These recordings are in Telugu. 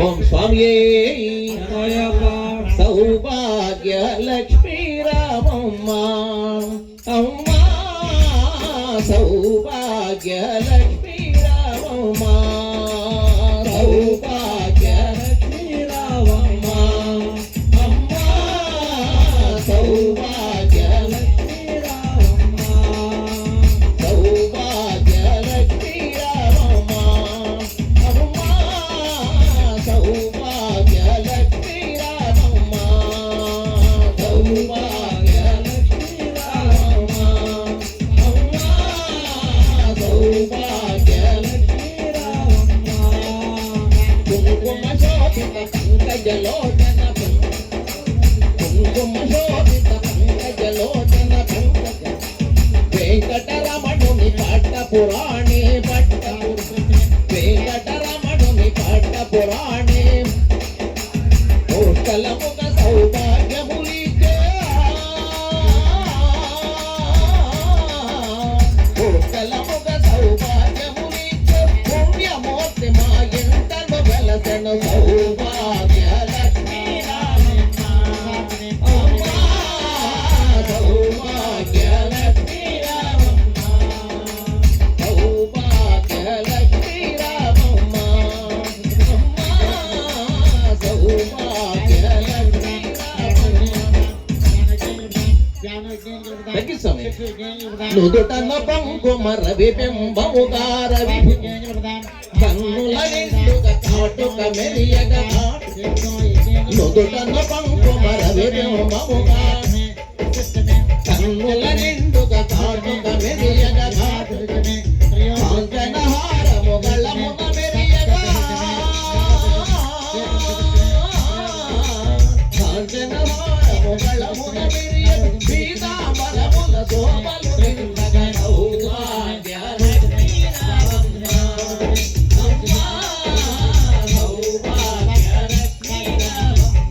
ఓం స్వామియే సౌభాగ్య లక్ష్మీ రామమ్మ అమ్మ సౌభాగ్య లక్ష్మీ రామమ్మ సౌభాగ్య లక్ష్మీ రామమ్మ అమ్మ సౌభాగ్య లక్ష్మీ రామమ్మ సౌభాగ్య లక్ష్మీ రామమ్మ అమ్మ సౌభాగ్య లక్ష్మీ రామమ్మ సౌభాగ్య లక్ష్మీ రామమ్మ అమ్మ సౌభాగ్య లక్ష్మీ రామమ్మ కుంకుమ శోభిత పంకజలోచన కుంకుమ శోభిత పంకజలోచన పంకజ వెంకటరమణుని పట్ట పురాణి పట్ట వెంకటరమణుని పట్ట పురాణి పుష్కలముగ సౌభాగ్యములిచ్చే పుష్కలముగ సౌభాగ్యములిచ్చే పుణ్యమూర్తి మా ఇంటను వెలసెను సౌభాగ్య లక్ష్మీ రామమ్మ అమ్మ సౌభాగ్య లక్ష్మీ రామమ్మ సౌభాగ్య లక్ష్మీ రామమ్మ అమ్మ సౌభాగ్య లక్ష్మీ రామమ్మ తగ్గిస్తాం నుదుటన పంకుమ రవి బింబముగా రవి కన్నుల నిండుగా కాటుక మెరియగ నుదుటన పంకుమ రవి బింబముగా కన్నుల నిండుగా కాటుక మెరియగ కాంచనహారము గళమున మెరియగ కాంచనహారము గళమున మెరియగ పీతాంబరముల శోభలు నిండగా సౌభాగ్య లక్ష్మీ రామమ్మ అమ్మ సౌభాగ్య లక్ష్మీ రామమ్మ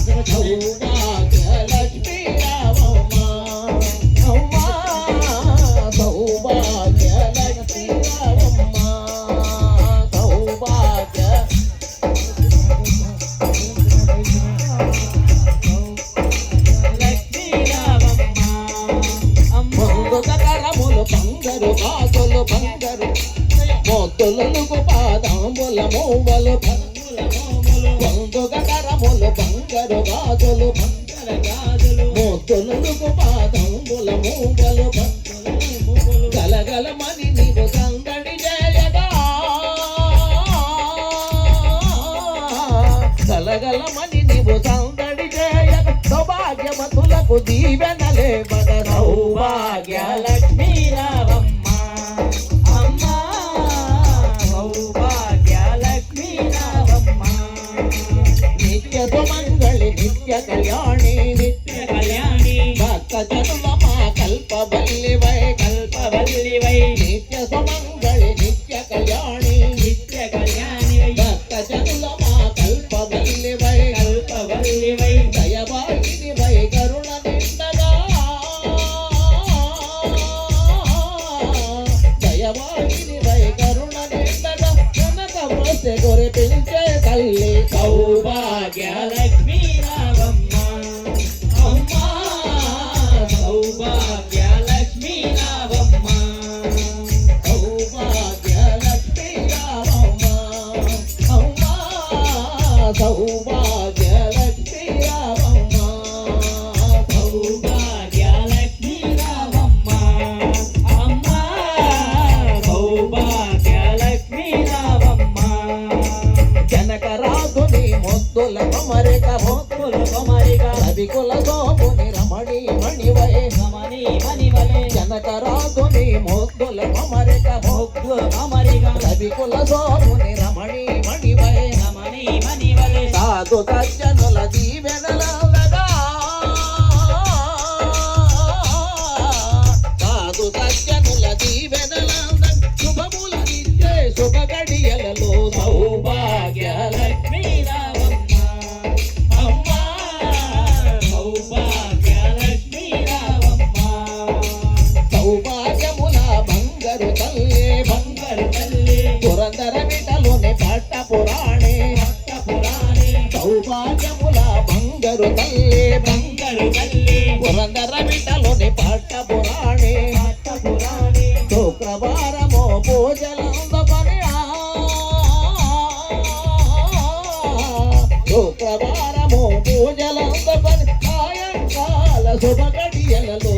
సౌభాగ్య లక్ష్మీ రామమ్మ అమ్మ సౌభాగ్య లక్ష్మీ రామమ్మ సౌభాగ్య లక్ష్మీ రామమ్మ మందుక కరములు బంగారు కాసులు బంగారు మోతులకు పాదాంబుల మోవలు మందుక కరములు బంగారు గాజులు మోతులకు పాదాంబుల మోవలు గలగలమని నీవు సందడి చేయగా గలగలమని నీవు సందడి చేయగా సౌభాగ్యవతులకు దీవెనలే మగ సౌభాగ్య లక్ష్మీ రామమ్మ అమ్మ సౌభాగ్య లక్ష్మీ రామమ్మ నిత్య సుమంగళి నిత్య కళ్యాణి భక్త జనుల మా కల్పవల్లివై నిత్య సుమంగళి నిత్య కళ్యాణి మురిపించే తల్లి సౌభాగ్య లక్ష్మీ రావమ్మ అమ్మా సౌభాగ్య లక్ష్మీ రావమ్మ సౌభాగ్య లక్ష్మీ రావమ్మ అమ్మా సౌభాగ్య లక్ష్మీ రావమ్మ సౌభాగ్య లక్ష్మీ రావమ్మ అమ్మా సౌభాగ్య లక్ష్మీ రావమ్మ జనకరాజుని మొద్దుల కొమరిక భక్తుల కుమారిక రవికుల సోముని రమణి మణివై రమణి మణివలే జనకరాజుని మొద్దుల కొమరిక భక్తుల కుమారిక రవికుల సోముని రమణి మణివై రమణి మణివలే సాధు సజ్జనుల దీవెనలగా సాధు సజ్జనుల దీవెనలంద శుభములనిచ్చే శుభ గడియలలో సౌభాగ్య లక్ష్మీ రావమ్మ అమ్మా సౌభాగ్య లక్ష్మీ రావమ్మ సౌభాగ్యముల బంగారు తల్లి బంగారు తల్లి పురందర విటలోని పట్ట పురాణే భక్త పురాణి సౌభాగ్యముల బంగారు తల్లి బంగారు తల్లి పురందర విటలోని పట్ట పురాణే భక్త పురాణి శుక్రవారము పూజలందపని శుక్రవారము పూజలందపని సాయంకాల శుభ గడియలలో